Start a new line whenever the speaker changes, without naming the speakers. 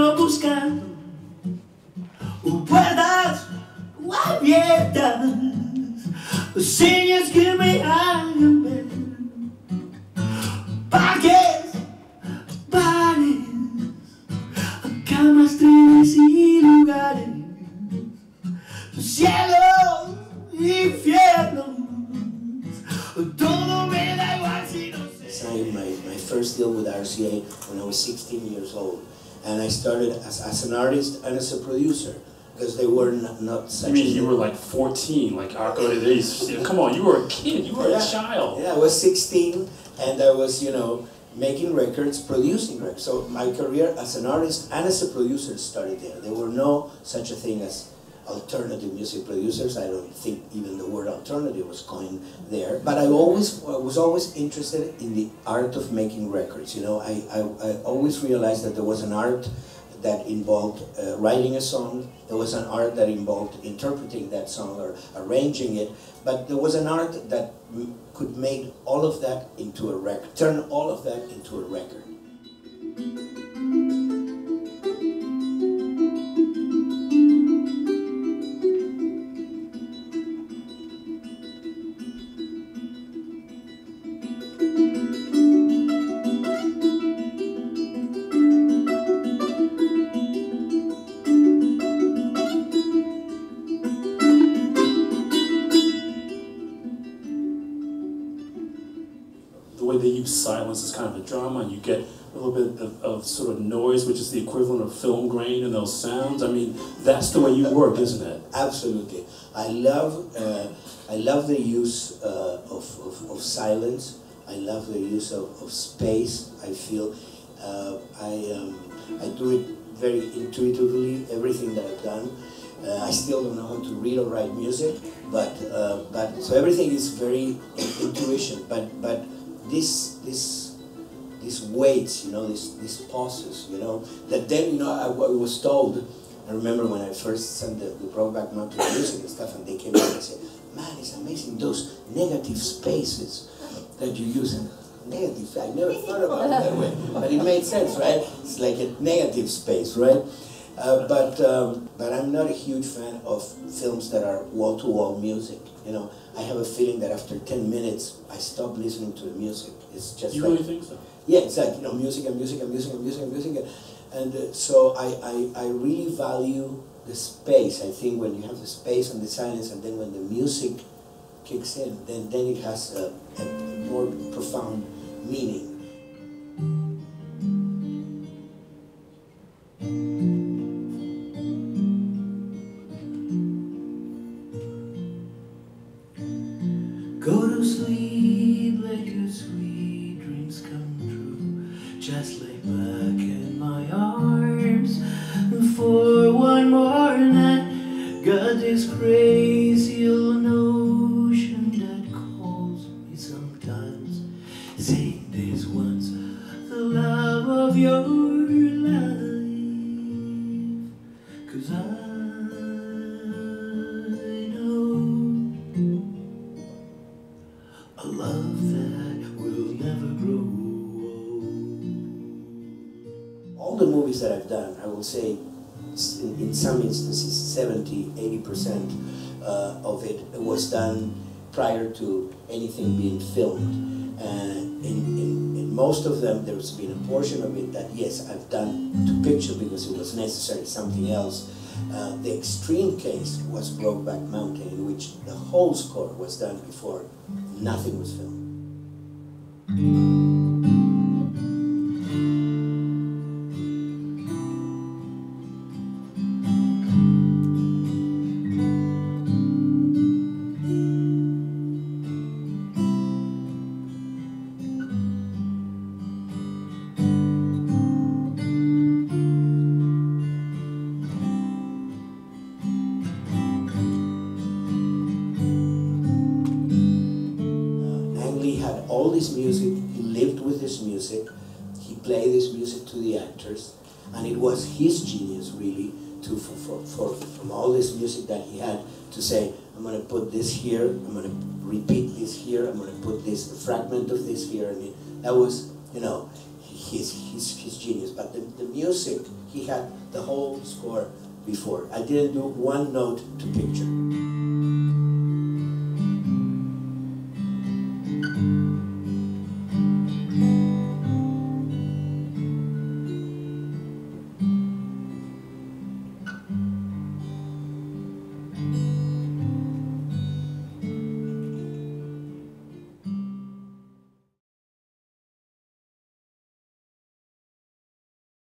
ando buscando puertas abiertas, señas que me hagan ver, parques, bares, camas, trenes y lugares, cielos, infiernos, todo me da igual si no sé. I signed my first deal with RCA when I was 16 years old, and I started as an artist and as a producer. Because they were not such.
You mean you were like 14, like Arco de Days? Come on, you were a kid, you were a child.
Yeah, I was 16, and I was, you know, making records, producing records. So my career as an artist and as a producer started there. There were no such a thing as alternative music producers. I don't think even the word alternative was coined there. But I was always interested in the art of making records. You know, I always realized that there was an art that involved writing a song, there was an art that involved interpreting that song or arranging it, but there was an art that could make all of that into a record, turn all of that into a record.
The way they use silence is kind of a drama, and you get a little bit of sort of noise, which is the equivalent of film grain in those sounds. I mean, that's the way you work, isn't it?
Absolutely. I love the use of silence. I love the use of space. I feel I do it very intuitively. Everything that I've done. I still don't know how to read or write music, but so everything is very intuition. But these weights, you know, these pauses, you know, that then, you know, I was told. I remember when I first sent the Brokeback Mountain music and stuff, and they came in and said, "Man, it's amazing those negative spaces that you use." And negative, I never thought about it that way, but it made sense, right? It's like a negative space, right? But I'm not a huge fan of films that are wall-to-wall music. You know, I have a feeling that after 10 minutes, I stop listening to the music. It's just
You
like,
really think so?
Yeah, exactly. You know, music and music and music and music and music. And so I really value the space. I think when you have the space and the silence, and then when the music kicks in, then it has a more profound meaning. Go to sleep, let your sweet dreams come true. Just lay back in my arms for one more night. Got this crazy old notion that calls me sometimes, saying this one's the love of your life. 'Cause I a love that will never grow old. All the movies that I've done, I will say, in some instances, 70–80% of it was done prior to anything being filmed. In most of them, there's been a portion of it that, yes, I've done to picture because it was necessary, something else. The extreme case was Brokeback Mountain, in which the whole score was done before nothing was filmed. All this music, he lived with this music, he played this music to the actors, and it was his genius really from all this music that he had to say, I'm going to put this here, I'm going to repeat this here, I'm going to put this fragment of this here, and that was, you know, his genius. But the music, he had the whole score before. I didn't do one note to picture.